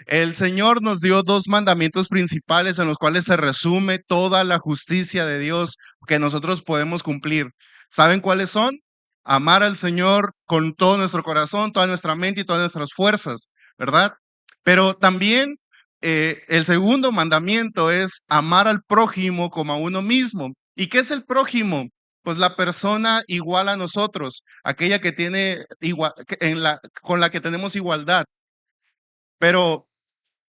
El Señor nos dio dos mandamientos principales en los cuales se resume toda la justicia de Dios que nosotros podemos cumplir. ¿Saben cuáles son? Amar al Señor con todo nuestro corazón, toda nuestra mente y todas nuestras fuerzas, ¿verdad? Pero también el segundo mandamiento es amar al prójimo como a uno mismo. ¿Y qué es el prójimo? Pues la persona igual a nosotros, aquella que tiene igual, con la que tenemos igualdad. Pero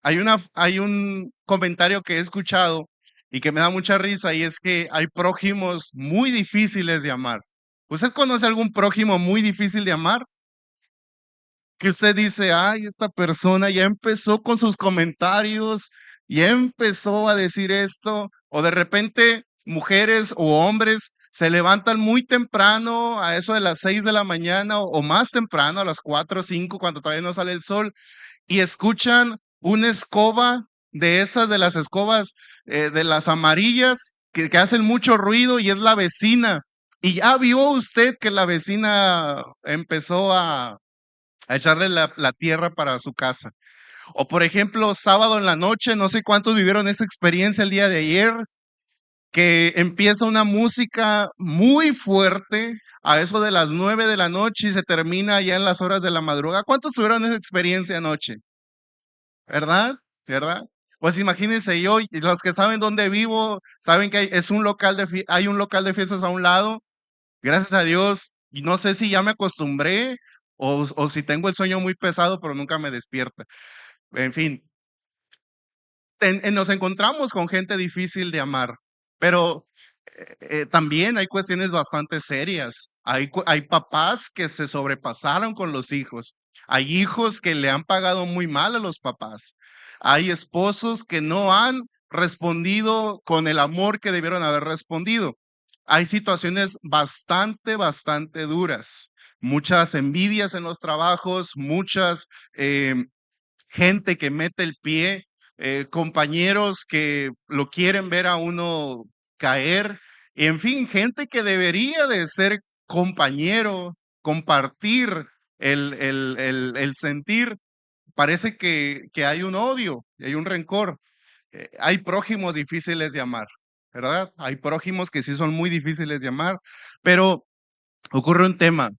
hay un comentario que he escuchado y que me da mucha risa, y es que hay prójimos muy difíciles de amar. ¿Usted conoce algún prójimo muy difícil de amar? Que usted dice: "Ay, esta persona ya empezó con sus comentarios, ya empezó a decir esto", o de repente mujeres o hombres se levantan muy temprano, a eso de las 6 de la mañana o más temprano, a las 4 o 5, cuando todavía no sale el sol, y escuchan una escoba de esas, de las escobas, de las amarillas, que hacen mucho ruido, y es la vecina. Y ya vio usted que la vecina empezó a echarle la tierra para su casa. O por ejemplo, sábado en la noche, no sé cuántos vivieron esa experiencia el día de ayer, que empieza una música muy fuerte a eso de las 9 de la noche y se termina ya en las horas de la madrugada. ¿Cuántos tuvieron esa experiencia anoche? ¿Verdad? ¿Verdad? Pues imagínense, yo, y los que saben dónde vivo, saben que hay un local de fiestas a un lado, gracias a Dios, y no sé si ya me acostumbré o si tengo el sueño muy pesado, pero nunca me despierta. En fin, nos encontramos con gente difícil de amar, pero también hay cuestiones bastante serias. Hay papás que se sobrepasaron con los hijos. Hay hijos que le han pagado muy mal a los papás. Hay esposos que no han respondido con el amor que debieron haber respondido. Hay situaciones bastante duras. Muchas envidias en los trabajos, muchas gente que mete el pie, compañeros que lo quieren ver a uno caer, en fin, gente que debería de ser compañero, compartir el sentir, parece que hay un odio, hay un rencor. Hay prójimos difíciles de amar, ¿verdad? Hay prójimos que sí son muy difíciles de amar, pero ocurre un tema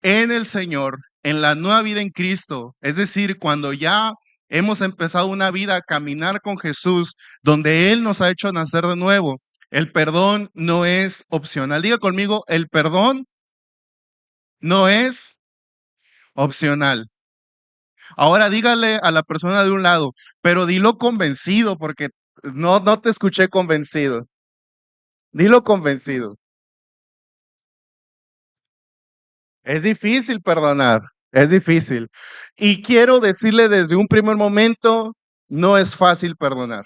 en el Señor, en la nueva vida en Cristo, es decir, cuando ya hemos empezado una vida a caminar con Jesús, donde Él nos ha hecho nacer de nuevo, el perdón no es opcional. Diga conmigo, el perdón no es opcional. Ahora dígale a la persona de un lado, pero dilo convencido, porque no te escuché convencido. Dilo convencido. Es difícil perdonar, es difícil. Y quiero decirle desde un primer momento, no es fácil perdonar.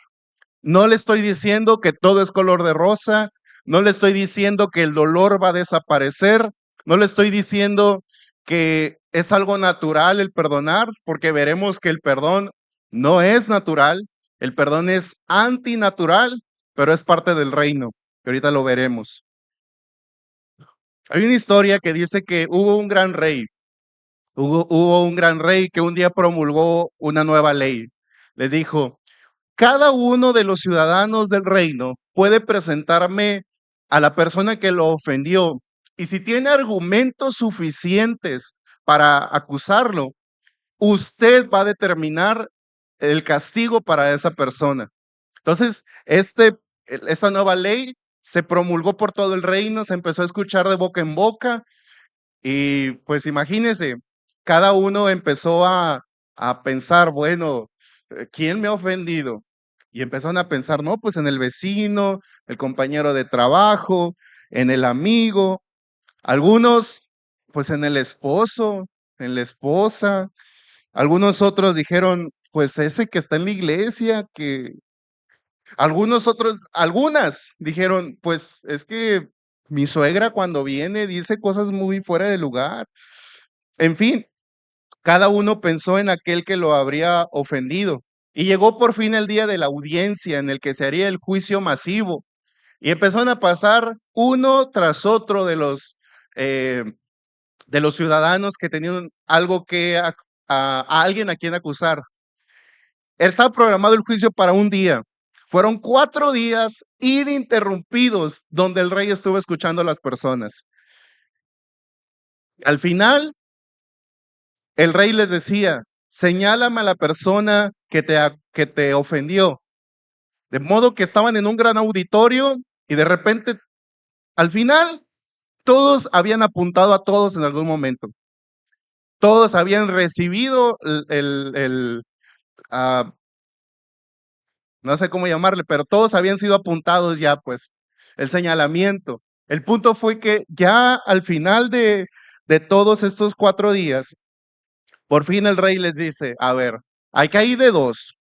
No le estoy diciendo que todo es color de rosa, no le estoy diciendo que el dolor va a desaparecer, no le estoy diciendo que es algo natural el perdonar, porque veremos que el perdón no es natural, el perdón es antinatural, pero es parte del reino, que ahorita lo veremos. Hay una historia que dice que hubo un gran rey que un día promulgó una nueva ley. Les dijo: cada uno de los ciudadanos del reino puede presentarme a la persona que lo ofendió, y si tiene argumentos suficientes para acusarlo, usted va a determinar el castigo para esa persona. Entonces, esta nueva ley se promulgó por todo el reino, se empezó a escuchar de boca en boca, y pues imagínense, cada uno empezó a pensar, bueno, ¿quién me ha ofendido? Y empezaron a pensar, no, pues en el vecino, el compañero de trabajo, en el amigo, algunos, pues en el esposo, en la esposa, algunos otros dijeron, pues ese que está en la iglesia, que algunas dijeron, pues es que mi suegra cuando viene dice cosas muy fuera de lugar. En fin, cada uno pensó en aquel que lo habría ofendido. Y llegó por fin el día de la audiencia en el que se haría el juicio masivo. Y empezaron a pasar uno tras otro eh, de los ciudadanos que tenían algo a alguien a quien acusar. Estaba programado el juicio para un día. Fueron 4 días ininterrumpidos donde el rey estuvo escuchando a las personas. Al final, el rey les decía, señálame a la persona que te ofendió. De modo que estaban en un gran auditorio y de repente, al final, todos habían apuntado a todos en algún momento. Todos habían recibido ah, no sé cómo llamarle, pero todos habían sido apuntados ya, pues, el señalamiento. El punto fue que ya al final de todos estos 4 días, por fin el rey les dice, a ver, hay que hay de dos,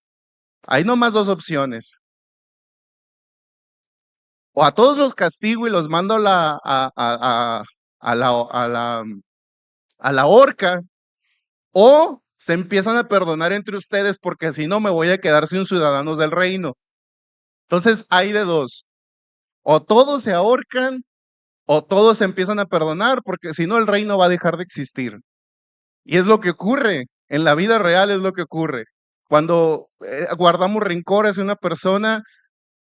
hay nomás dos opciones. O a todos los castigo y los mando a la, a la, a la horca, o se empiezan a perdonar entre ustedes porque si no me voy a quedar sin ciudadanos del reino. Entonces hay de dos, o todos se ahorcan o todos se empiezan a perdonar, porque si no el reino va a dejar de existir. Y es lo que ocurre, en la vida real es lo que ocurre. Cuando guardamos rencor hacia una persona,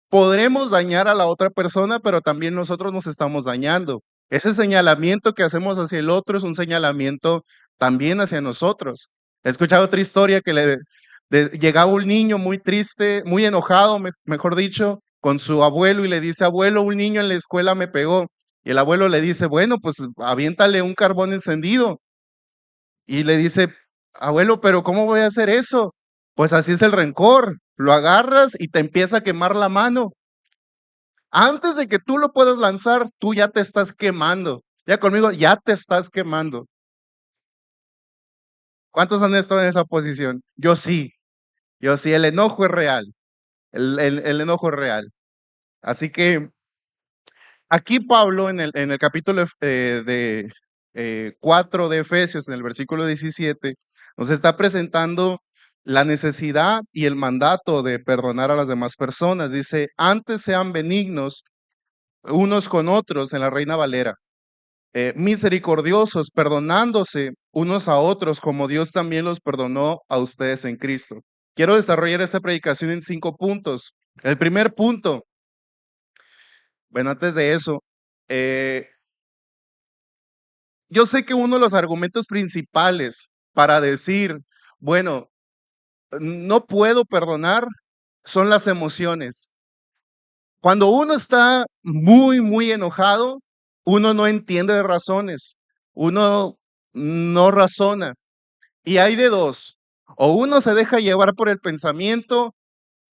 podremos dañar a la otra persona, pero también nosotros nos estamos dañando. Ese señalamiento que hacemos hacia el otro es un señalamiento también hacia nosotros. He escuchado otra historia que llegaba un niño muy triste, muy enojado, mejor dicho, con su abuelo y le dice, abuelo, un niño en la escuela me pegó. Y el abuelo le dice, bueno, pues aviéntale un carbón encendido. Y le dice, abuelo, pero ¿cómo voy a hacer eso? Pues así es el rencor. Lo agarras y te empieza a quemar la mano. Antes de que tú lo puedas lanzar, tú ya te estás quemando. Ya conmigo, ya te estás quemando. ¿Cuántos han estado en esa posición? Yo sí, el enojo es real. El enojo es real. Así que aquí Pablo en el capítulo 4 de Efesios, en el versículo 17, nos está presentando la necesidad y el mandato de perdonar a las demás personas. Dice, antes sean benignos unos con otros en la Reina Valera, misericordiosos, perdonándose unos a otros como Dios también los perdonó a ustedes en Cristo. Quiero desarrollar esta predicación en 5 puntos. El primer punto, bueno, antes de eso, eh, yo sé que uno de los argumentos principales para decir, bueno, no puedo perdonar, son las emociones. Cuando uno está muy, muy enojado, uno no entiende de razones, uno no razona. Y hay de dos, o uno se deja llevar por el pensamiento,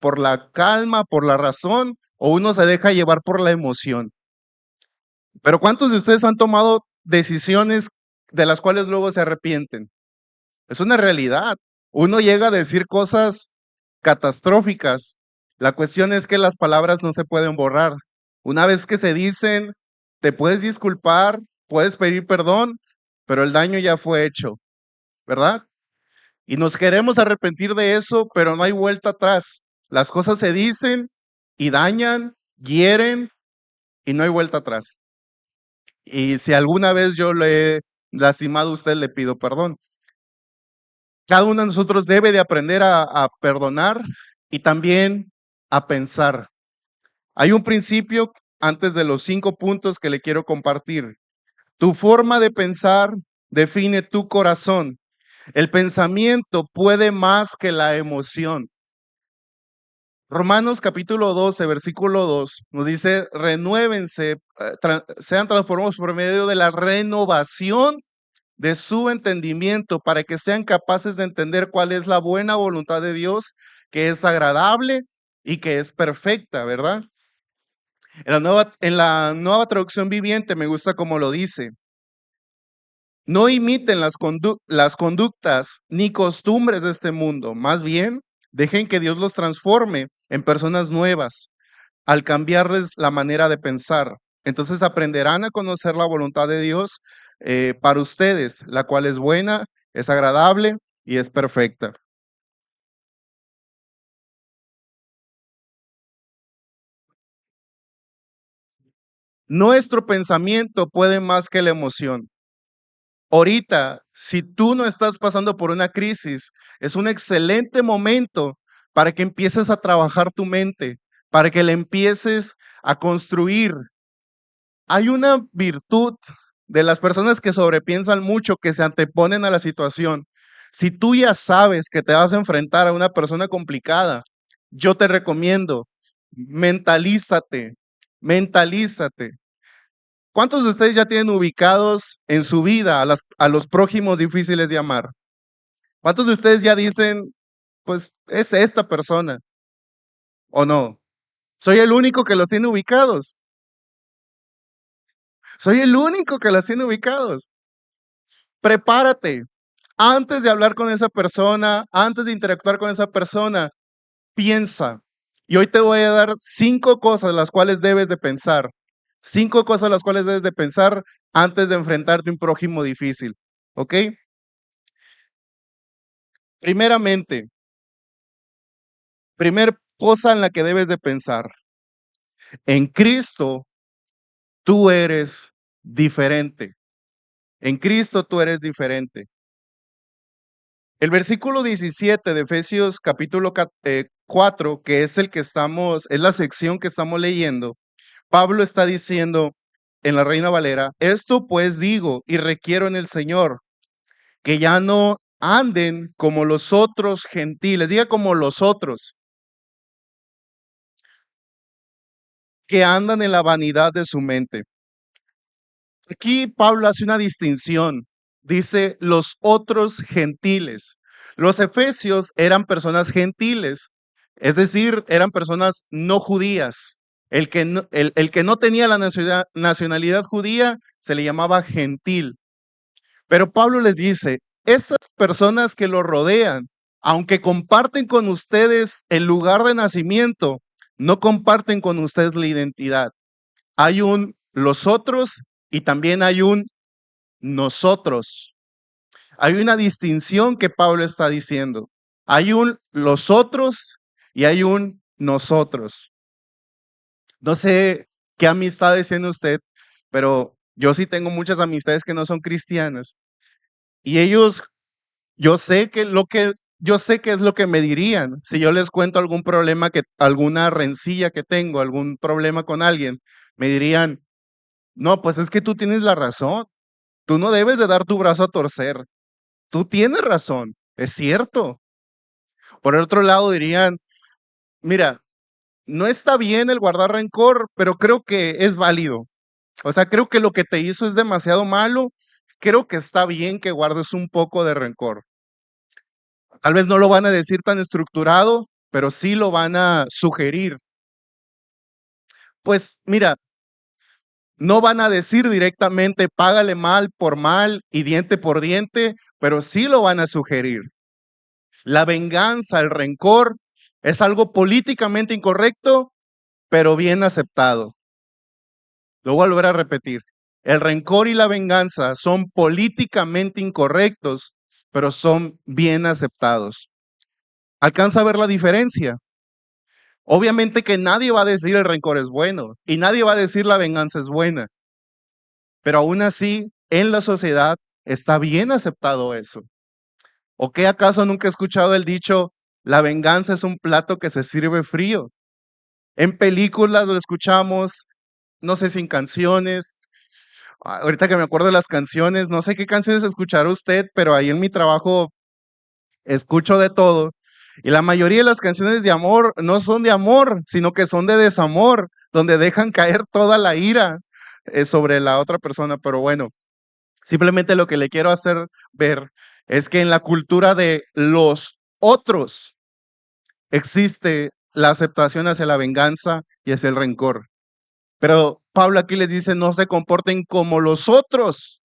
por la calma, por la razón, o uno se deja llevar por la emoción. Pero ¿cuántos de ustedes han tomado decisiones de las cuales luego se arrepienten? Es una realidad. Uno llega a decir cosas catastróficas. La cuestión es que las palabras no se pueden borrar. Una vez que se dicen, te puedes disculpar, puedes pedir perdón, pero el daño ya fue hecho, ¿verdad? Y nos queremos arrepentir de eso, pero no hay vuelta atrás. Las cosas se dicen y dañan, hieren y no hay vuelta atrás. Y si alguna vez yo le he lastimado a usted, le pido perdón. Cada uno de nosotros debe de aprender a perdonar y también a pensar. Hay un principio antes de los 5 puntos que le quiero compartir. Tu forma de pensar define tu corazón. El pensamiento puede más que la emoción. Romanos capítulo 12, versículo 2 nos dice, renuévense, sean transformados por medio de la renovación de su entendimiento para que sean capaces de entender cuál es la buena voluntad de Dios, que es agradable y que es perfecta, ¿verdad? En la nueva traducción viviente me gusta como lo dice. No imiten las conductas ni costumbres de este mundo, más bien dejen que Dios los transforme en personas nuevas al cambiarles la manera de pensar. Entonces aprenderán a conocer la voluntad de Dios para ustedes, la cual es buena, es agradable y es perfecta. Nuestro pensamiento puede más que la emoción. Ahorita, si tú no estás pasando por una crisis, es un excelente momento para que empieces a trabajar tu mente, para que la empieces a construir. Hay una virtud de las personas que sobrepiensan mucho, que se anteponen a la situación. Si tú ya sabes que te vas a enfrentar a una persona complicada, yo te recomiendo, mentalízate, mentalízate. ¿Cuántos de ustedes ya tienen ubicados en su vida a los prójimos difíciles de amar? ¿Cuántos de ustedes ya dicen, pues es esta persona o no? Soy el único que los tiene ubicados. Soy el único que los tiene ubicados. Prepárate. Antes de hablar con esa persona, antes de interactuar con esa persona, piensa. Y hoy te voy a dar 5 cosas las cuales debes de pensar. 5 cosas las cuales debes de pensar antes de enfrentarte a un prójimo difícil. ¿Ok? Primeramente, primer cosa en la que debes de pensar. En Cristo tú eres diferente. En Cristo tú eres diferente. El versículo 17 de Efesios capítulo 4, que es el que es la sección que estamos leyendo, Pablo está diciendo en la Reina Valera, esto pues digo y requiero en el Señor, que ya no anden como los otros gentiles, diga como los otros, que andan en la vanidad de su mente. Aquí Pablo hace una distinción, dice los otros gentiles. Los efesios eran personas gentiles, es decir, eran personas no judías. El que no tenía la nacionalidad judía se le llamaba gentil. Pero Pablo les dice, esas personas que lo rodean, aunque comparten con ustedes el lugar de nacimiento, no comparten con ustedes la identidad. Hay un los otros y también hay un nosotros. Hay una distinción que Pablo está diciendo. Hay un los otros y hay un nosotros. No sé qué amistades tiene usted, pero yo sí tengo muchas amistades que no son cristianas y ellos, yo sé qué es lo que me dirían si yo les cuento algún problema alguna rencilla que tengo, algún problema con alguien, me dirían, no, pues es que tú tienes la razón. Tú no debes de dar tu brazo a torcer. Tú tienes razón, es cierto. Por el otro lado dirían, mira, no está bien el guardar rencor, pero creo que es válido. O sea, creo que lo que te hizo es demasiado malo. Creo que está bien que guardes un poco de rencor. Tal vez no lo van a decir tan estructurado, pero sí lo van a sugerir. Pues mira, no van a decir directamente págale mal y diente por diente, pero sí lo van a sugerir. La venganza, el rencor, es algo políticamente incorrecto, pero bien aceptado. Lo voy a volver a repetir. El rencor y la venganza son políticamente incorrectos, pero son bien aceptados. ¿Alcanza a ver la diferencia? Obviamente que nadie va a decir el rencor es bueno y nadie va a decir la venganza es buena, pero aún así en la sociedad está bien aceptado eso. ¿O qué acaso nunca he escuchado el dicho, la venganza es un plato que se sirve frío? En películas lo escuchamos, no sé si en canciones. Ahorita que me acuerdo de las canciones, no sé qué canciones escuchará usted, pero ahí en mi trabajo escucho de todo. Y la mayoría de las canciones de amor no son de amor, sino que son de desamor, donde dejan caer toda la ira sobre la otra persona. Pero bueno, simplemente lo que le quiero hacer ver es que en la cultura de los otros existe la aceptación hacia la venganza y hacia el rencor. Pero Pablo aquí les dice, no se comporten como los otros,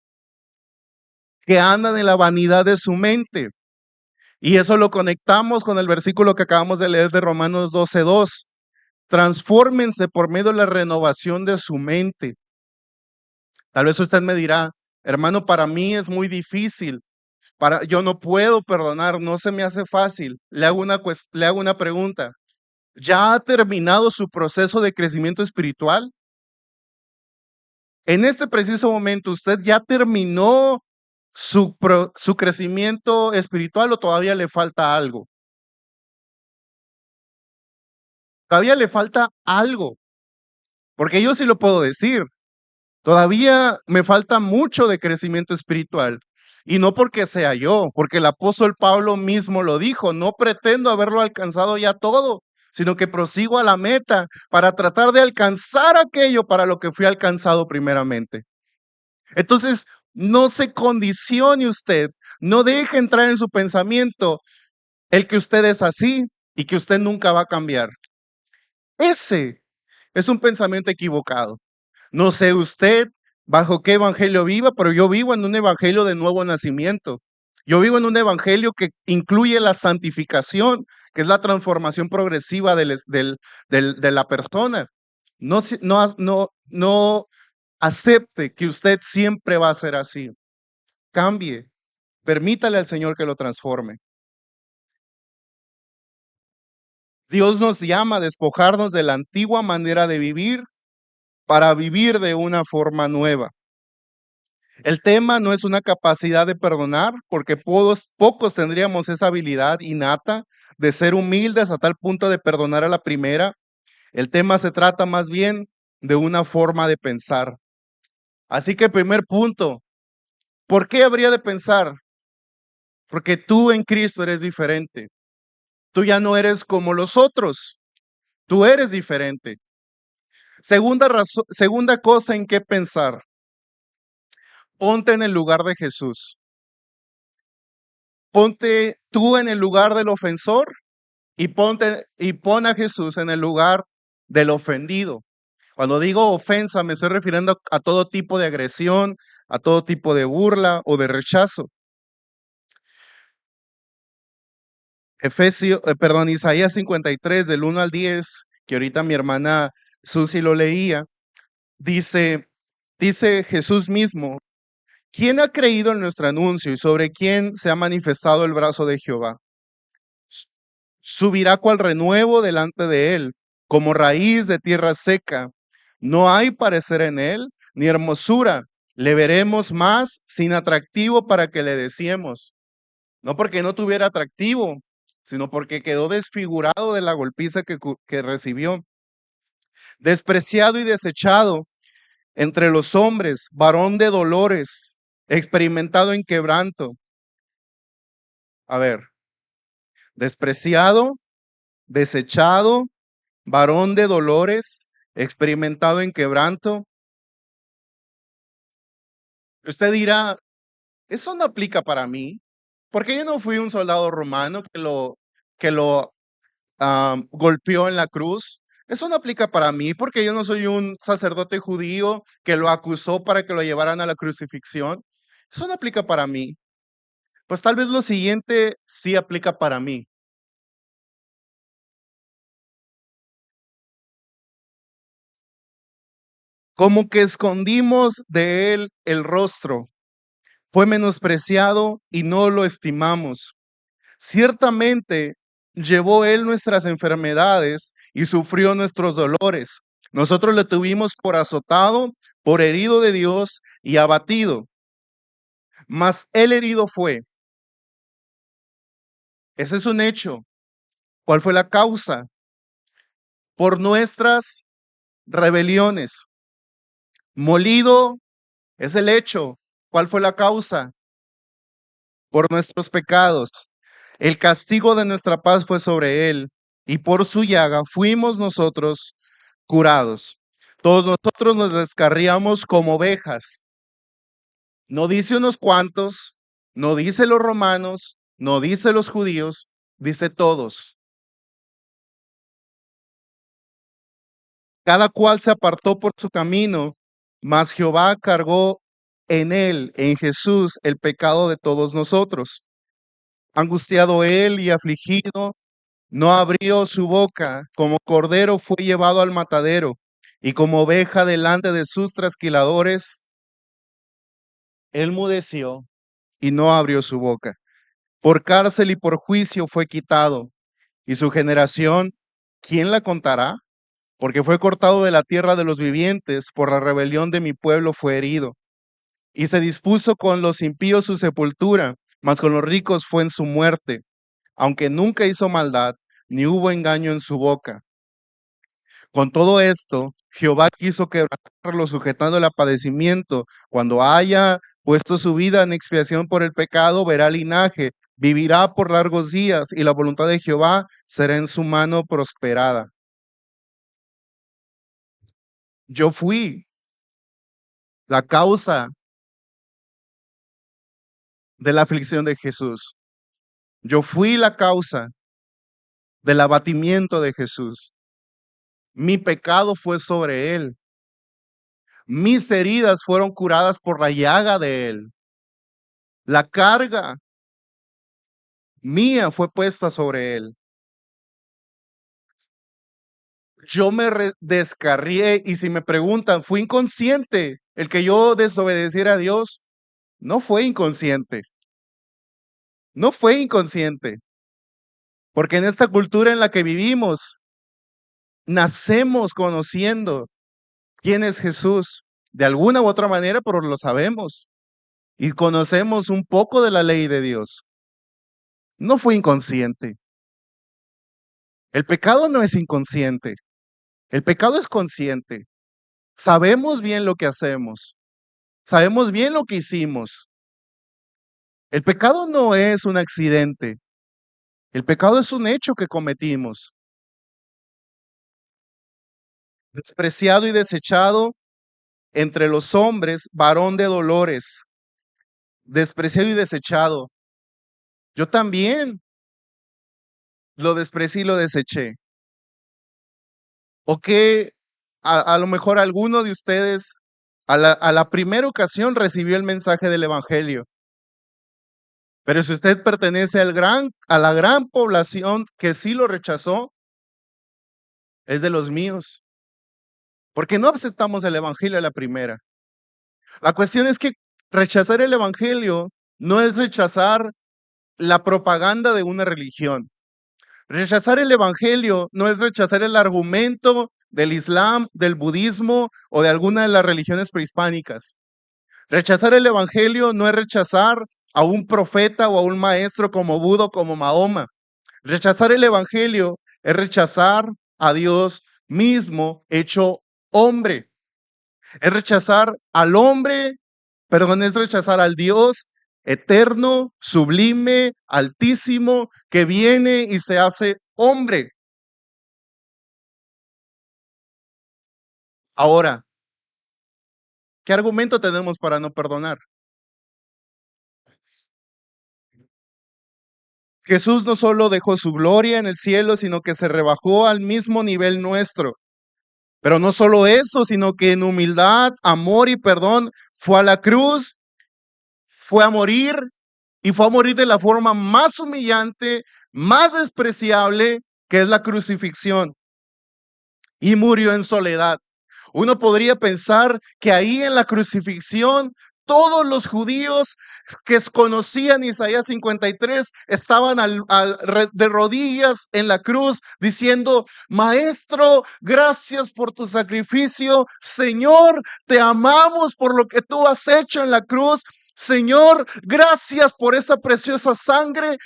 que andan en la vanidad de su mente. Y eso lo conectamos con el versículo que acabamos de leer de Romanos 12:2. Transfórmense por medio de la renovación de su mente. Tal vez usted me dirá, hermano, para mí es muy difícil. Yo no puedo perdonar, no se me hace fácil. Le hago una pregunta. ¿Ya ha terminado su proceso de crecimiento espiritual? En este preciso momento, ¿usted ya terminó su crecimiento espiritual o todavía le falta algo? Todavía le falta algo, porque yo sí lo puedo decir. Todavía me falta mucho de crecimiento espiritual. Y no porque sea yo, porque el apóstol Pablo mismo lo dijo, no pretendo haberlo alcanzado ya todo, sino que prosigo a la meta para tratar de alcanzar aquello para lo que fui alcanzado primeramente. Entonces, no se condicione usted, no deje entrar en su pensamiento el que usted es así y que usted nunca va a cambiar. Ese es un pensamiento equivocado. No sé usted bajo qué evangelio viva, pero yo vivo en un evangelio de nuevo nacimiento. Yo vivo en un evangelio que incluye la santificación, que es la transformación progresiva de la persona. No, no acepte que usted siempre va a ser así. Cambie. Permítale al Señor que lo transforme. Dios nos llama a despojarnos de la antigua manera de vivir para vivir de una forma nueva. El tema no es una capacidad de perdonar, porque pocos tendríamos esa habilidad innata de ser humildes a tal punto de perdonar a la primera. El tema se trata más bien de una forma de pensar. Así que primer punto, ¿por qué habría de pensar? Porque tú en Cristo eres diferente. Tú ya no eres como los otros, tú eres diferente. Segunda cosa en qué pensar, ponte en el lugar de Jesús. Ponte tú en el lugar del ofensor y pon a Jesús en el lugar del ofendido. Cuando digo ofensa, me estoy refiriendo a todo tipo de agresión, a todo tipo de burla o de rechazo. Isaías 53 del 1 al 10, que ahorita mi hermana Susi lo leía, dice, dice Jesús mismo: ¿quién ha creído en nuestro anuncio y sobre quién se ha manifestado el brazo de Jehová? Subirá cual renuevo delante de él, como raíz de tierra seca. No hay parecer en él, ni hermosura. Le veremos más sin atractivo para que le deseemos. No porque no tuviera atractivo, sino porque quedó desfigurado de la golpiza que recibió. Despreciado y desechado entre los hombres, varón de dolores, experimentado en quebranto. A ver, despreciado, desechado, varón de dolores, experimentado en quebranto. Usted dirá, eso no aplica para mí, porque yo no fui un soldado romano que lo golpeó en la cruz. Eso no aplica para mí, porque yo no soy un sacerdote judío que lo acusó para que lo llevaran a la crucifixión. Eso no aplica para mí. Pues tal vez lo siguiente sí aplica para mí. Como que escondimos de él el rostro, fue menospreciado y no lo estimamos. Ciertamente llevó él nuestras enfermedades y sufrió nuestros dolores. Nosotros le tuvimos por azotado, por herido de Dios y abatido. Mas él herido fue. Ese es un hecho. ¿Cuál fue la causa? Por nuestras rebeliones. Molido es el hecho. ¿Cuál fue la causa? Por nuestros pecados. El castigo de nuestra paz fue sobre él, y por su llaga fuimos nosotros curados. Todos nosotros nos descarriamos como ovejas. No dice unos cuantos, no dice los romanos, no dice los judíos, dice todos. Cada cual se apartó por su camino, mas Jehová cargó en él, en Jesús, el pecado de todos nosotros. Angustiado él y afligido, no abrió su boca, como cordero fue llevado al matadero, y como oveja delante de sus trasquiladores, él mudeció y no abrió su boca. Por cárcel y por juicio fue quitado, y su generación, ¿quién la contará? Porque fue cortado de la tierra de los vivientes, por la rebelión de mi pueblo fue herido. Y se dispuso con los impíos su sepultura, mas con los ricos fue en su muerte, aunque nunca hizo maldad, ni hubo engaño en su boca. Con todo esto, Jehová quiso quebrantarlo, sujetándole a padecimiento. Cuando haya puesto su vida en expiación por el pecado, verá linaje, vivirá por largos días, y la voluntad de Jehová será en su mano prosperada. Yo fui la causa de la aflicción de Jesús. Yo fui la causa del abatimiento de Jesús. Mi pecado fue sobre él. Mis heridas fueron curadas por la llaga de él. La carga mía fue puesta sobre él. Yo me descarrié, y si me preguntan, ¿fue inconsciente el que yo desobedeciera a Dios? No fue inconsciente, no fue inconsciente, porque en esta cultura en la que vivimos, nacemos conociendo quién es Jesús, de alguna u otra manera, pero lo sabemos y conocemos un poco de la ley de Dios. No fue inconsciente. El pecado no es inconsciente, el pecado es consciente. Sabemos bien lo que hacemos, sabemos bien lo que hicimos. El pecado no es un accidente, el pecado es un hecho que cometimos. Despreciado y desechado entre los hombres, varón de dolores, despreciado y desechado. Yo también lo desprecié y lo deseché. O que a lo mejor alguno de ustedes a la primera ocasión recibió el mensaje del evangelio. Pero si usted pertenece a la gran población que sí lo rechazó, es de los míos. Porque no aceptamos el evangelio a la primera. La cuestión es que rechazar el evangelio no es rechazar la propaganda de una religión. Rechazar el evangelio no es rechazar el argumento del Islam, del budismo o de alguna de las religiones prehispánicas. Rechazar el evangelio no es rechazar a un profeta o a un maestro como Buda o como Mahoma. Rechazar el evangelio es rechazar a Dios mismo hecho hombre. Es rechazar al hombre, perdón, es rechazar al Dios eterno, sublime, altísimo, que viene y se hace hombre. Ahora, ¿qué argumento tenemos para no perdonar? Jesús no solo dejó su gloria en el cielo, sino que se rebajó al mismo nivel nuestro. Pero no solo eso, sino que en humildad, amor y perdón fue a la cruz, fue a morir, y fue a morir de la forma más humillante, más despreciable, que es la crucifixión. Y murió en soledad. Uno podría pensar que ahí en la crucifixión todos los judíos que conocían Isaías 53 estaban de rodillas en la cruz diciendo: Maestro, gracias por tu sacrificio. Señor, te amamos por lo que tú has hecho en la cruz. Señor, gracias por esa preciosa sangre.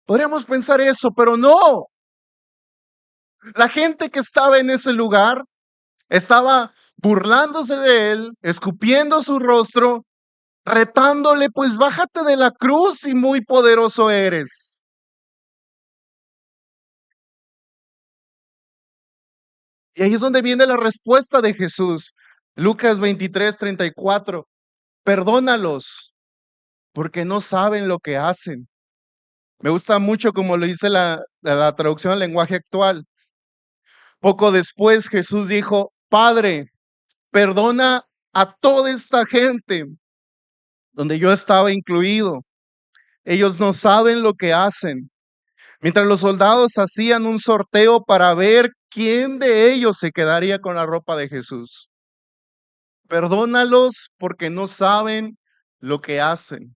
Podríamos pensar eso, pero no. La gente que estaba en ese lugar estaba burlándose de él, escupiendo su rostro, retándole: pues bájate de la cruz si muy poderoso eres. Y ahí es donde viene la respuesta de Jesús. Lucas 23:34. Perdónalos, porque no saben lo que hacen. Me gusta mucho como lo dice la traducción al lenguaje actual. Poco después Jesús dijo: Padre, perdona a toda esta gente, donde yo estaba incluido. Ellos no saben lo que hacen. Mientras los soldados hacían un sorteo para ver quién de ellos se quedaría con la ropa de Jesús. Perdónalos porque no saben lo que hacen.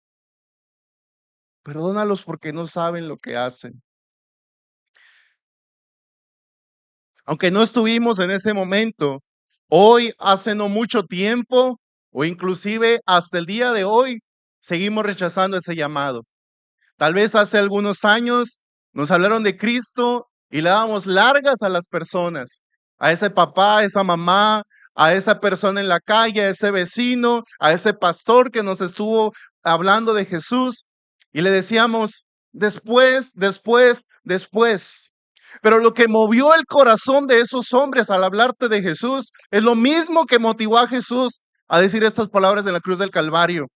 Perdónalos porque no saben lo que hacen. Aunque no estuvimos en ese momento, hoy, hace no mucho tiempo, o inclusive hasta el día de hoy, seguimos rechazando ese llamado. Tal vez hace algunos años nos hablaron de Cristo y le dábamos largas a las personas. a ese papá, a esa mamá, a esa persona en la calle, a ese vecino, a ese pastor que nos estuvo hablando de Jesús y le decíamos, después, después, después. Pero lo que movió el corazón de esos hombres al hablarte de Jesús es lo mismo que motivó a Jesús a decir estas palabras en la cruz del Calvario.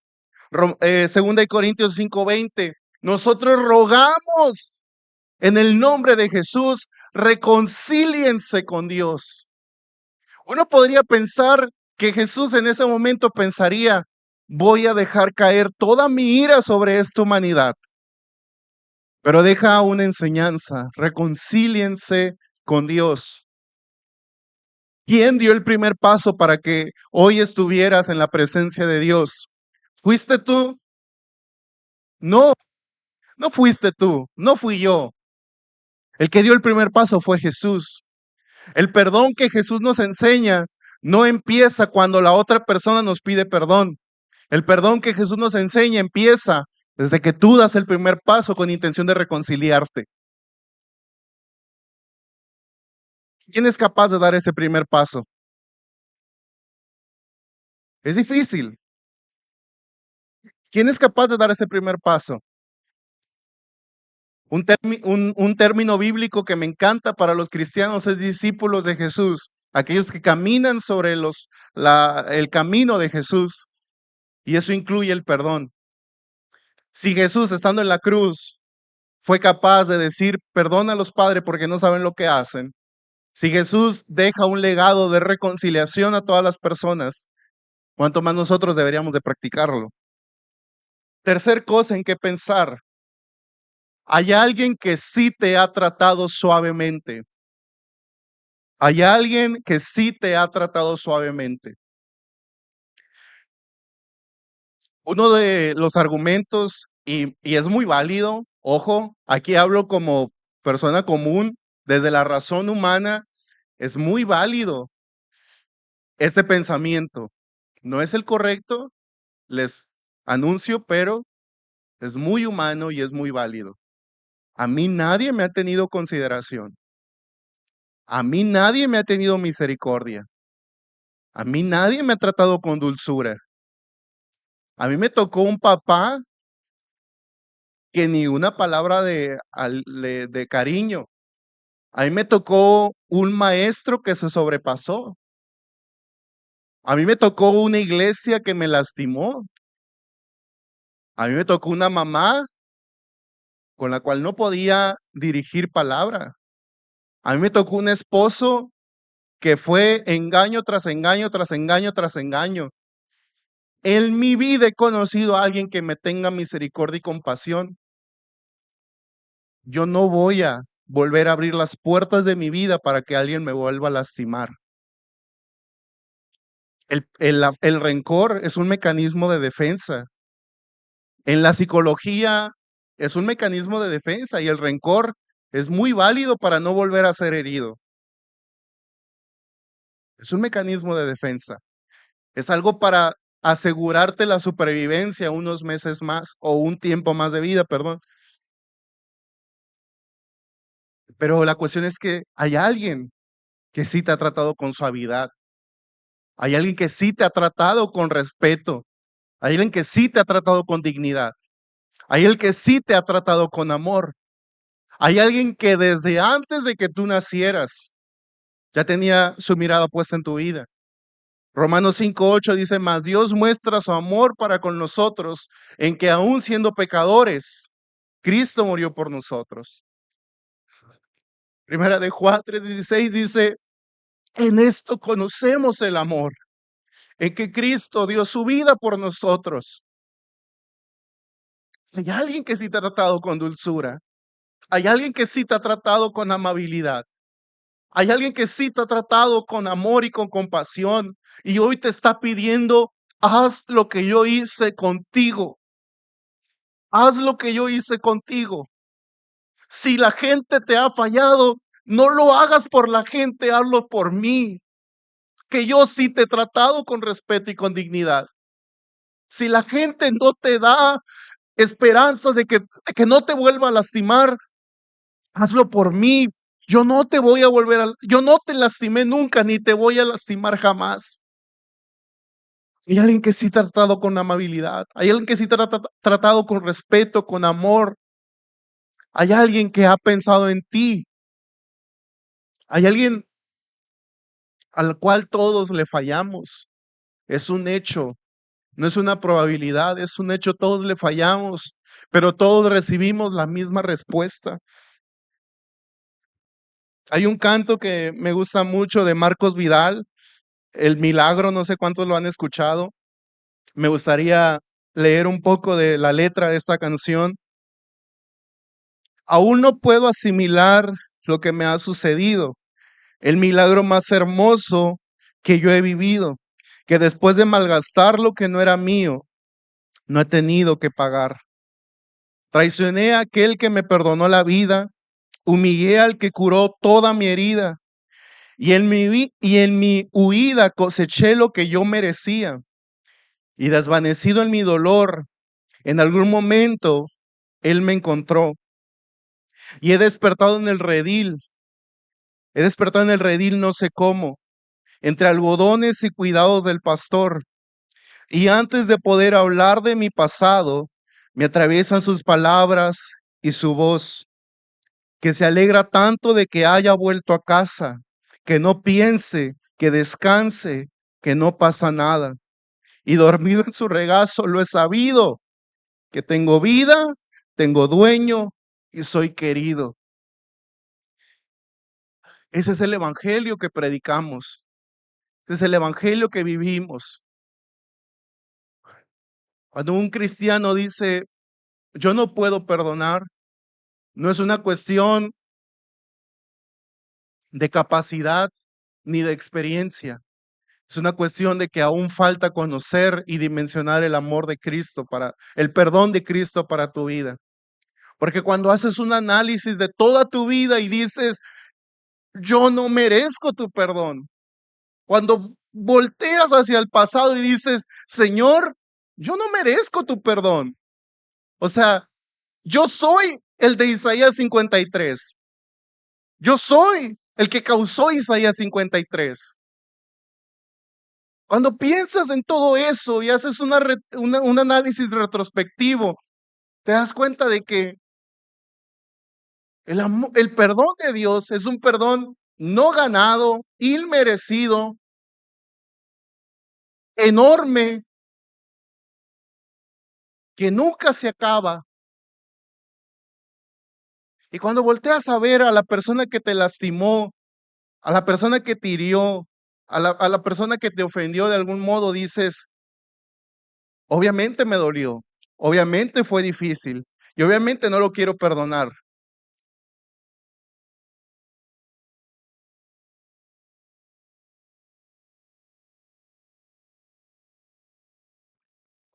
Segunda de Corintios 5:20, nosotros rogamos en el nombre de Jesús, reconcíliense con Dios. Uno podría pensar que Jesús en ese momento pensaría, voy a dejar caer toda mi ira sobre esta humanidad. Pero deja una enseñanza, reconcíliense con Dios. ¿Quién dio el primer paso para que hoy estuvieras en la presencia de Dios? ¿Fuiste tú? No, no fuiste tú, no fui yo. El que dio el primer paso fue Jesús. El perdón que Jesús nos enseña no empieza cuando la otra persona nos pide perdón. El perdón que Jesús nos enseña empieza desde que tú das el primer paso con intención de reconciliarte. ¿Quién es capaz de dar ese primer paso? Es difícil. ¿Quién es capaz de dar ese primer paso? Un término bíblico que me encanta para los cristianos es discípulos de Jesús, aquellos que caminan sobre el camino de Jesús, y eso incluye el perdón. Si Jesús, estando en la cruz, fue capaz de decir, perdona a los padres porque no saben lo que hacen, si Jesús deja un legado de reconciliación a todas las personas, cuánto más nosotros deberíamos de practicarlo. Tercer cosa en que pensar, hay alguien que sí te ha tratado suavemente. Hay alguien que sí te ha tratado suavemente. Uno de los argumentos, y es muy válido, ojo, aquí hablo como persona común, desde la razón humana, es muy válido este pensamiento. No es el correcto, les anuncio, pero es muy humano y es muy válido. A mí nadie me ha tenido consideración. A mí nadie me ha tenido misericordia. A mí nadie me ha tratado con dulzura. A mí me tocó un papá que ni una palabra de cariño. A mí me tocó un maestro que se sobrepasó. A mí me tocó una iglesia que me lastimó. A mí me tocó una mamá con la cual no podía dirigir palabra. A mí me tocó un esposo que fue engaño tras engaño, tras engaño, tras engaño. En mi vida he conocido a alguien que me tenga misericordia y compasión. Yo no voy a volver a abrir las puertas de mi vida para que alguien me vuelva a lastimar. El rencor es un mecanismo de defensa. En la psicología es un mecanismo de defensa y el rencor es muy válido para no volver a ser herido. Es un mecanismo de defensa. Es algo para asegurarte la supervivencia unos meses más o un tiempo más de vida, perdón. Pero la cuestión es que hay alguien que sí te ha tratado con suavidad. Hay alguien que sí te ha tratado con respeto. Hay alguien que sí te ha tratado con dignidad. Hay alguien que sí te ha tratado con amor. Hay alguien que desde antes de que tú nacieras ya tenía su mirada puesta en tu vida. Romanos 5:8 dice, mas Dios muestra su amor para con nosotros en que aún siendo pecadores, Cristo murió por nosotros. Primera de Juan 3:16 dice, en esto conocemos el amor, en que Cristo dio su vida por nosotros. Hay alguien que sí te ha tratado con dulzura. Hay alguien que sí te ha tratado con amabilidad. Hay alguien que sí te ha tratado con amor y con compasión. Y hoy te está pidiendo, haz lo que yo hice contigo. Haz lo que yo hice contigo. Si la gente te ha fallado, no lo hagas por la gente, hazlo por mí. Que yo sí te he tratado con respeto y con dignidad. Si la gente no te da esperanza de que no te vuelva a lastimar, hazlo por mí, Yo no te voy a yo no te lastimé nunca, ni te voy a lastimar jamás. Hay alguien que sí te ha tratado con amabilidad, hay alguien que sí te ha tratado con respeto, con amor, hay alguien que ha pensado en ti, hay alguien al cual todos le fallamos. Es un hecho, no es una probabilidad, es un hecho, todos le fallamos, pero todos recibimos la misma respuesta. Hay un canto que me gusta mucho de Marcos Vidal, El Milagro, no sé cuántos lo han escuchado. Me gustaría leer un poco de la letra de esta canción. Aún no puedo asimilar lo que me ha sucedido, el milagro más hermoso que yo he vivido, que después de malgastar lo que no era mío, no he tenido que pagar. Traicioné a aquel que me perdonó la vida, humillé al que curó toda mi herida, y en mi huida coseché lo que yo merecía, y desvanecido en mi dolor, en algún momento Él me encontró, y he despertado en el redil no sé cómo, entre algodones y cuidados del pastor, y antes de poder hablar de mi pasado, me atraviesan sus palabras y su voz, que se alegra tanto de que haya vuelto a casa, que no piense, que descanse, que no pasa nada. Y dormido en su regazo lo he sabido, que tengo vida, tengo dueño y soy querido. Ese es el evangelio que predicamos. Ese es el evangelio que vivimos. Cuando un cristiano dice, yo no puedo perdonar, no es una cuestión de capacidad ni de experiencia. Es una cuestión de que aún falta conocer y dimensionar el amor de Cristo el perdón de Cristo para tu vida. Porque cuando haces un análisis de toda tu vida y dices, yo no merezco tu perdón. Cuando volteas hacia el pasado y dices, Señor, yo no merezco tu perdón. O sea, yo soy el de Isaías 53. Yo soy el que causó Isaías 53. Cuando piensas en todo eso y haces un análisis retrospectivo, te das cuenta de que el perdón de Dios es un perdón no ganado, inmerecido, enorme, que nunca se acaba. Y cuando volteas a ver a la persona que te lastimó, a la persona que te hirió, a la persona que te ofendió de algún modo, dices, obviamente me dolió, obviamente fue difícil y obviamente no lo quiero perdonar.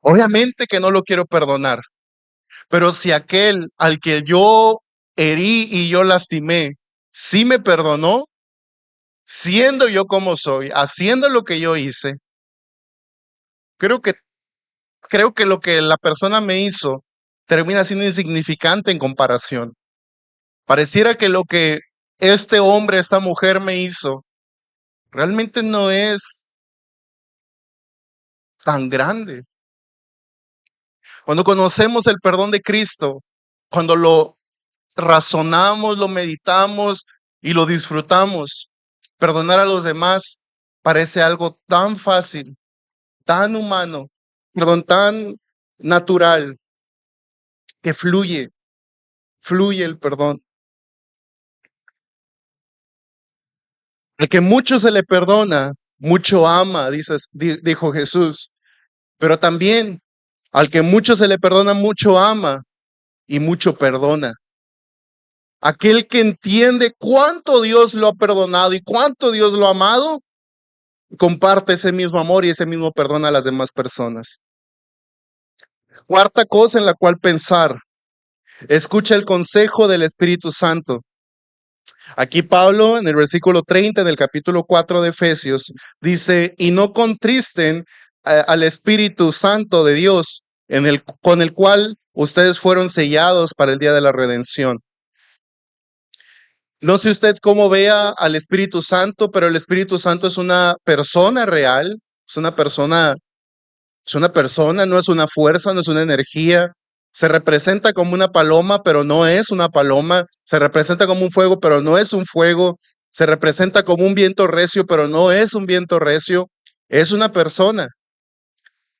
Obviamente que no lo quiero perdonar, pero si aquel al que yo herí y yo lastimé, sí me perdonó, siendo yo como soy, haciendo lo que yo hice, creo que, creo que lo que la persona me hizo termina siendo insignificante en comparación. Pareciera que lo que este hombre, esta mujer me hizo, realmente no es tan grande. Cuando conocemos el perdón de Cristo, cuando lo razonamos, lo meditamos y lo disfrutamos, perdonar a los demás parece algo tan fácil, tan humano, perdón, tan natural, que fluye el perdón. El que mucho se le perdona, mucho ama, dijo Jesús. Pero también al que mucho se le perdona, mucho ama y mucho perdona. Aquel que entiende cuánto Dios lo ha perdonado y cuánto Dios lo ha amado, comparte ese mismo amor y ese mismo perdón a las demás personas. Cuarta cosa en la cual pensar, escucha el consejo del Espíritu Santo. Aquí Pablo, en el versículo 30 del capítulo 4 de Efesios, dice, y no contristen al Espíritu Santo de Dios, con el cual ustedes fueron sellados para el día de la redención. No sé usted cómo vea al Espíritu Santo, pero el Espíritu Santo es una persona real, es una persona, no es una fuerza, no es una energía. Se representa como una paloma, pero no es una paloma. Se representa como un fuego, pero no es un fuego. Se representa como un viento recio, pero no es un viento recio. Es una persona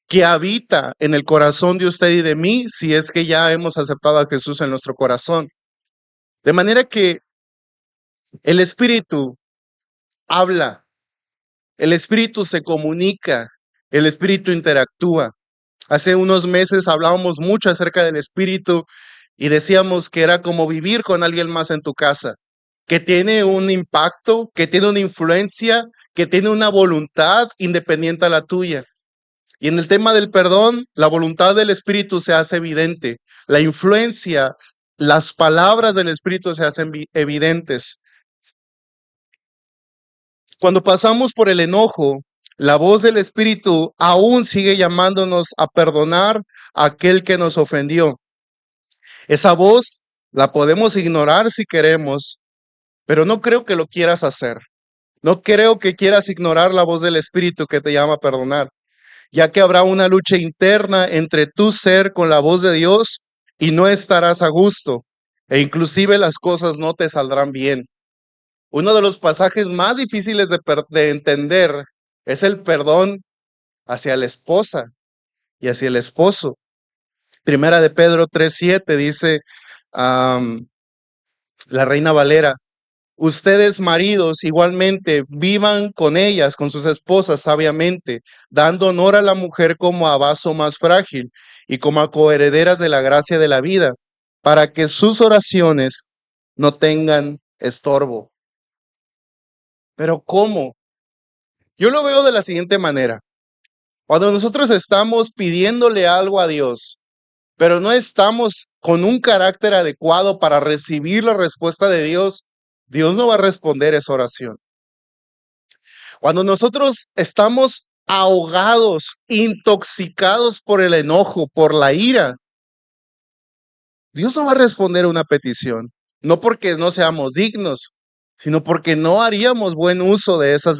que habita en el corazón de usted y de mí, si es que ya hemos aceptado a Jesús en nuestro corazón. De manera que el Espíritu habla, el Espíritu se comunica, el Espíritu interactúa. Hace unos meses hablábamos mucho acerca del Espíritu y decíamos que era como vivir con alguien más en tu casa, que tiene un impacto, que tiene una influencia, que tiene una voluntad independiente a la tuya. Y en el tema del perdón, la voluntad del Espíritu se hace evidente. La influencia, las palabras del Espíritu se hacen evidentes. Cuando pasamos por el enojo, la voz del Espíritu aún sigue llamándonos a perdonar a aquel que nos ofendió. Esa voz la podemos ignorar si queremos, pero no creo que lo quieras hacer. No creo que quieras ignorar la voz del Espíritu que te llama a perdonar, ya que habrá una lucha interna entre tu ser con la voz de Dios y no estarás a gusto, e inclusive las cosas no te saldrán bien. Uno de los pasajes más difíciles de entender es el perdón hacia la esposa y hacia el esposo. Primera de Pedro 3:7 dice la Reina Valera: ustedes maridos igualmente vivan con ellas, con sus esposas sabiamente, dando honor a la mujer como a vaso más frágil y como a coherederas de la gracia de la vida, para que sus oraciones no tengan estorbo. Pero ¿cómo? Yo lo veo de la siguiente manera. Cuando nosotros estamos pidiéndole algo a Dios, pero no estamos con un carácter adecuado para recibir la respuesta de Dios, Dios no va a responder esa oración. Cuando nosotros estamos ahogados, intoxicados por el enojo, por la ira, Dios no va a responder una petición, no porque no seamos dignos, sino porque no haríamos buen uso de esas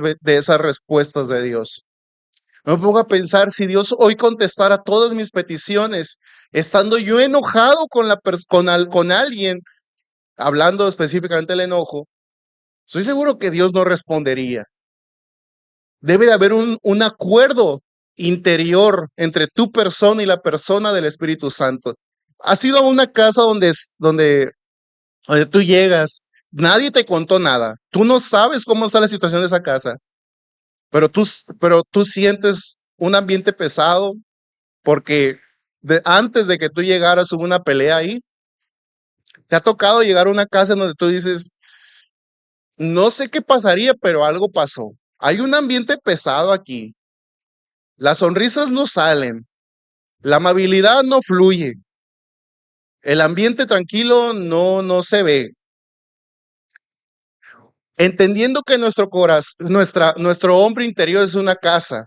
respuestas de Dios. Me pongo a pensar, si Dios hoy contestara todas mis peticiones, estando yo enojado con alguien, hablando específicamente del enojo, estoy seguro que Dios no respondería. Debe de haber un acuerdo interior entre tu persona y la persona del Espíritu Santo. ¿Has ido a una casa donde tú llegas, nadie te contó nada, tú no sabes cómo está la situación de esa casa, pero tú sientes un ambiente pesado porque antes de que tú llegaras hubo una pelea ahí? ¿Te ha tocado llegar a una casa en donde tú dices, no sé qué pasaría, pero algo pasó? Hay un ambiente pesado aquí. Las sonrisas no salen, la amabilidad no fluye, el ambiente tranquilo no se ve. Entendiendo que nuestro hombre interior es una casa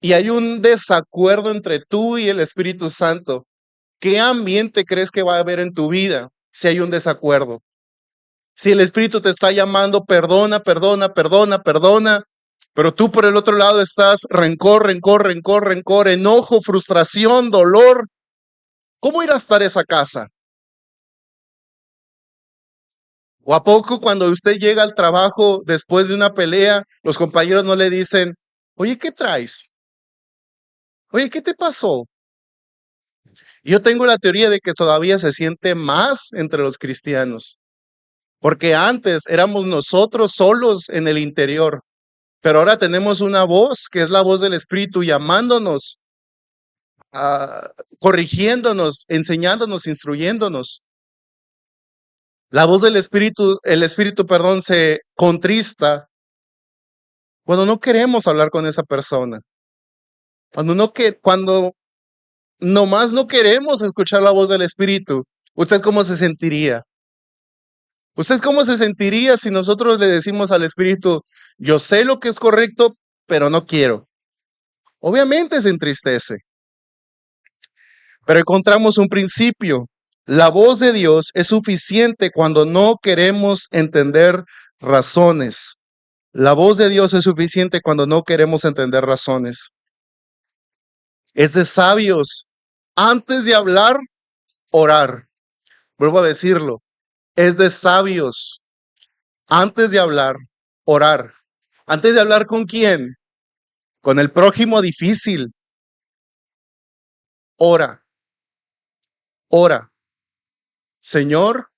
y hay un desacuerdo entre tú y el Espíritu Santo, ¿qué ambiente crees que va a haber en tu vida si hay un desacuerdo? Si el Espíritu te está llamando, perdona, perdona, perdona, perdona, pero tú por el otro lado estás rencor, rencor, rencor, rencor, enojo, frustración, dolor, ¿cómo irá a estar esa casa? ¿O a poco cuando usted llega al trabajo después de una pelea, los compañeros no le dicen, oye, ¿qué traes? Oye, ¿qué te pasó? Yo tengo la teoría de que todavía se siente más entre los cristianos, porque antes éramos nosotros solos en el interior, pero ahora tenemos una voz que es la voz del Espíritu llamándonos, corrigiéndonos, enseñándonos, instruyéndonos. La voz del Espíritu, el Espíritu, perdón, se contrista cuando no queremos hablar con esa persona, cuando nomás no queremos escuchar la voz del Espíritu. ¿Usted cómo se sentiría? ¿Usted cómo se sentiría si nosotros le decimos al Espíritu, yo sé lo que es correcto, pero no quiero? Obviamente se entristece, pero encontramos un principio. La voz de Dios es suficiente cuando no queremos entender razones. La voz de Dios es suficiente cuando no queremos entender razones. Es de sabios, antes de hablar, orar. Vuelvo a decirlo. Es de sabios, antes de hablar, orar. Antes de hablar ¿con quién? Con el prójimo difícil. Ora, ora. Señor,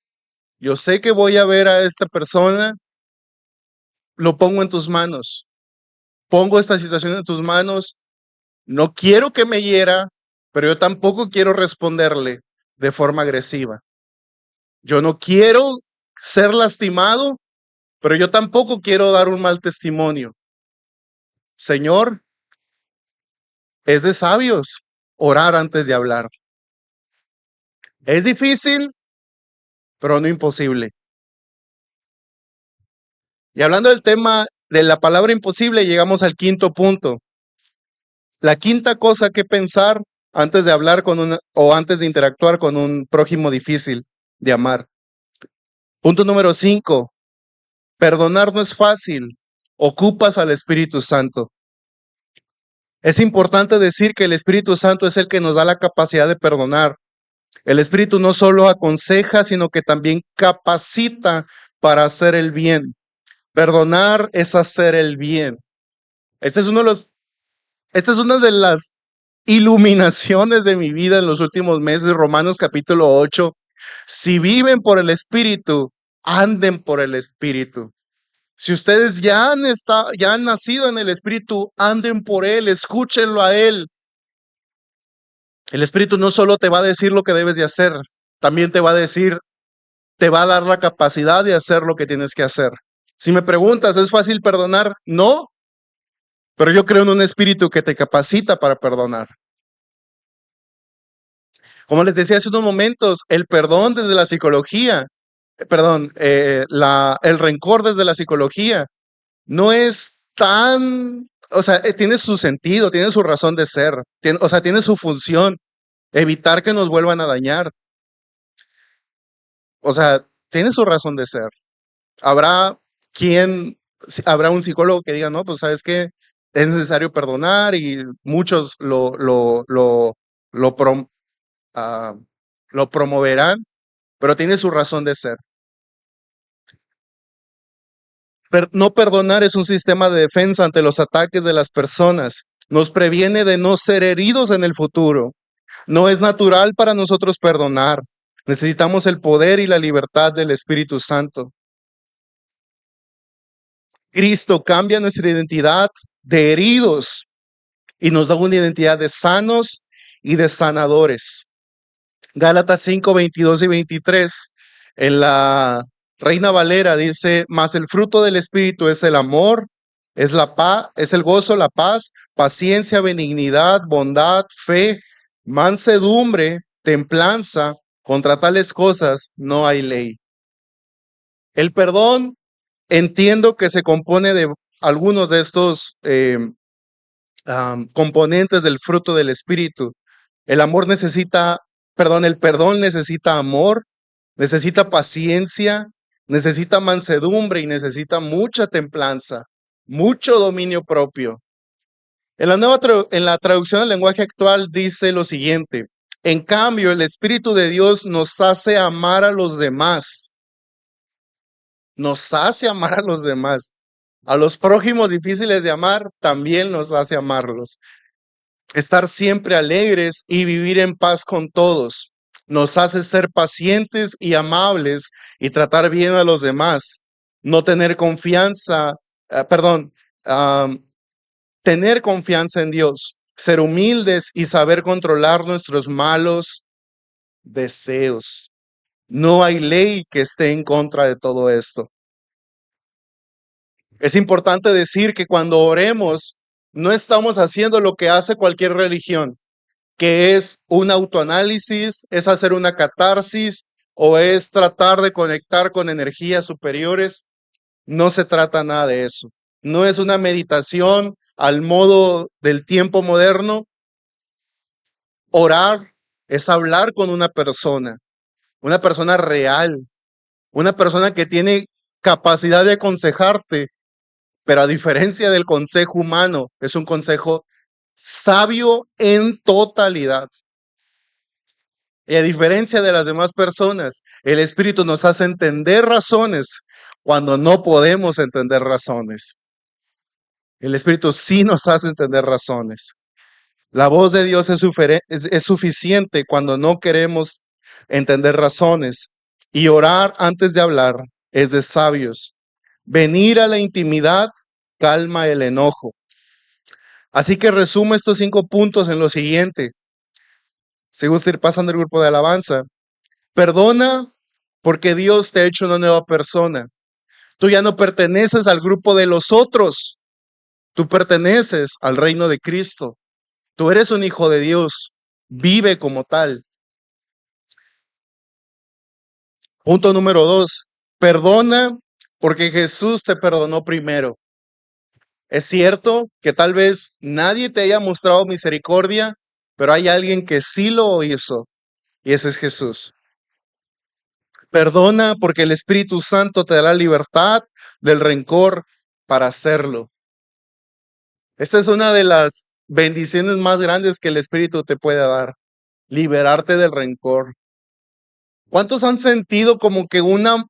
yo sé que voy a ver a esta persona, lo pongo en tus manos. Pongo esta situación en tus manos. No quiero que me hiera, pero yo tampoco quiero responderle de forma agresiva. Yo no quiero ser lastimado, pero yo tampoco quiero dar un mal testimonio. Señor, es de sabios orar antes de hablar. Es difícil, pero no imposible. Y hablando del tema de la palabra imposible, llegamos al quinto punto. La quinta cosa que pensar antes de hablar o antes de interactuar con un prójimo difícil de amar. Punto número 5. Perdonar no es fácil. Ocupas al Espíritu Santo. Es importante decir que el Espíritu Santo es el que nos da la capacidad de perdonar. El Espíritu no solo aconseja, sino que también capacita para hacer el bien. Perdonar es hacer el bien. Esta es una de las iluminaciones de mi vida en los últimos meses. Romanos capítulo 8. Si viven por el Espíritu, anden por el Espíritu. Si ustedes ya han nacido en el Espíritu, anden por Él, escúchenlo a Él. El Espíritu no solo te va a decir lo que debes de hacer, también te va a dar la capacidad de hacer lo que tienes que hacer. Si me preguntas, ¿es fácil perdonar? No, pero yo creo en un Espíritu que te capacita para perdonar. Como les decía hace unos momentos, el perdón desde la psicología, el rencor desde la psicología, no es tan, tiene su sentido, tiene su razón de ser, tiene su función, evitar que nos vuelvan a dañar. Tiene su razón de ser. Habrá un psicólogo que diga, no, pues sabes que es necesario perdonar y muchos lo promoverán, pero tiene su razón de ser. No perdonar es un sistema de defensa ante los ataques de las personas. Nos previene de no ser heridos en el futuro. No es natural para nosotros perdonar. Necesitamos el poder y la libertad del Espíritu Santo. Cristo cambia nuestra identidad de heridos y nos da una identidad de sanos y de sanadores. Gálatas 5, 22 y 23, en la Reina Valera dice, mas el fruto del Espíritu es el amor, es la paz, es el gozo, la paz, paciencia, benignidad, bondad, fe, mansedumbre, templanza. Contra tales cosas no hay ley. El perdón, entiendo que se compone de algunos de estos componentes del fruto del Espíritu. El perdón necesita amor, necesita paciencia, necesita mansedumbre y necesita mucha templanza, mucho dominio propio. En la traducción del lenguaje actual dice lo siguiente: en cambio, el Espíritu de Dios nos hace amar a los demás. Nos hace amar a los demás. A los prójimos difíciles de amar, también nos hace amarlos. Estar siempre alegres y vivir en paz con todos. Nos hace ser pacientes y amables y tratar bien a los demás. No tener confianza, tener confianza en Dios. Ser humildes y saber controlar nuestros malos deseos. No hay ley que esté en contra de todo esto. Es importante decir que cuando oremos, no estamos haciendo lo que hace cualquier religión, que es un autoanálisis, es hacer una catarsis o es tratar de conectar con energías superiores. No se trata nada de eso. No es una meditación al modo del tiempo moderno. Orar es hablar con una persona. una persona real, una persona que tiene capacidad de aconsejarte, pero a diferencia del consejo humano, es un consejo sabio en totalidad. Y a diferencia de las demás personas, el Espíritu nos hace entender razones cuando no podemos entender razones. El Espíritu sí nos hace entender razones. La voz de Dios es suficiente cuando no queremos entender razones. Y orar antes de hablar es de sabios. Venir a la intimidad calma el enojo. Así que resumo estos 5 puntos en lo siguiente. Si gusta ir pasando el grupo de alabanza. Perdona porque Dios te ha hecho una nueva persona. Tú ya no perteneces al grupo de los otros. Tú perteneces al reino de Cristo. Tú eres un hijo de Dios. Vive como tal. Punto número 2. Perdona porque Jesús te perdonó primero. Es cierto que tal vez nadie te haya mostrado misericordia, pero hay alguien que sí lo hizo y ese es Jesús. Perdona porque el Espíritu Santo te da la libertad del rencor para hacerlo. Esta es una de las bendiciones más grandes que el Espíritu te puede dar, liberarte del rencor. ¿Cuántos han sentido como que una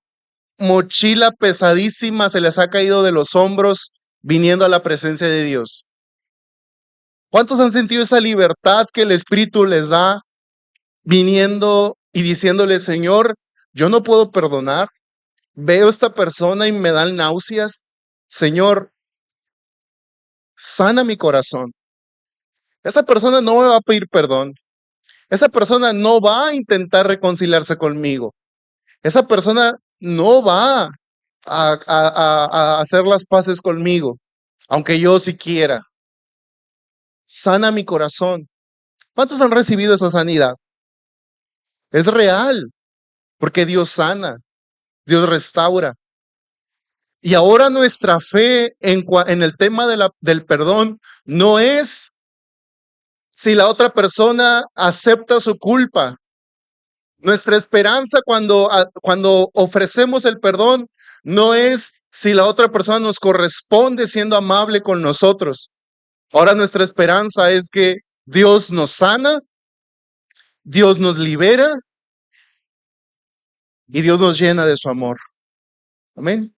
mochila pesadísima se les ha caído de los hombros viniendo a la presencia de Dios? ¿Cuántos han sentido esa libertad que el Espíritu les da viniendo y diciéndole, Señor, yo no puedo perdonar, veo a esta persona y me dan náuseas, Señor, sana mi corazón. Esa persona no me va a pedir perdón. Esa persona no va a intentar reconciliarse conmigo. Esa persona no va a hacer las paces conmigo, aunque yo sí quiera. Sana mi corazón. ¿Cuántos han recibido esa sanidad? Es real, porque Dios sana, Dios restaura. Y ahora nuestra fe en el tema del perdón no es si la otra persona acepta su culpa. Nuestra esperanza cuando ofrecemos el perdón no es si la otra persona nos corresponde siendo amable con nosotros. Ahora nuestra esperanza es que Dios nos sana, Dios nos libera y Dios nos llena de su amor. Amén.